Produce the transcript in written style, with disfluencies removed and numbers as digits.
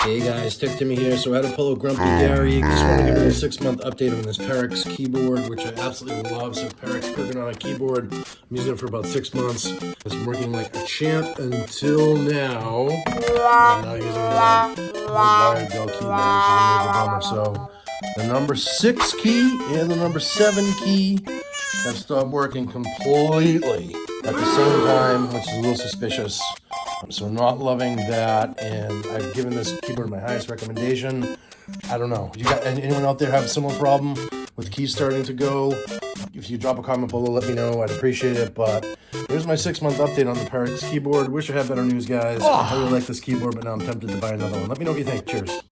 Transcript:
Hey guys, Tech Timmy here. So I had to pull a Grumpy Gary. Just want to give you a 6-month update on this Perixx keyboard, which I absolutely love. So Perixx ergonomic keyboard. I'm using it for about 6 months. It's working like a champ until now. I'm now using the wired Dell keyboard, which is a major bummer. So the number 6 key and the number 7 key have stopped working completely at the same time, which is a little suspicious. So not loving that, and I've given this keyboard my highest recommendation. I don't know. You got anyone out there have a similar problem with keys starting to go? If you drop a comment below, let me know. I'd appreciate it. But here's my 6-month update on the Perixx keyboard. Wish I had better news, guys. I really like this keyboard, but now I'm tempted to buy another one. Let me know what you think. Cheers.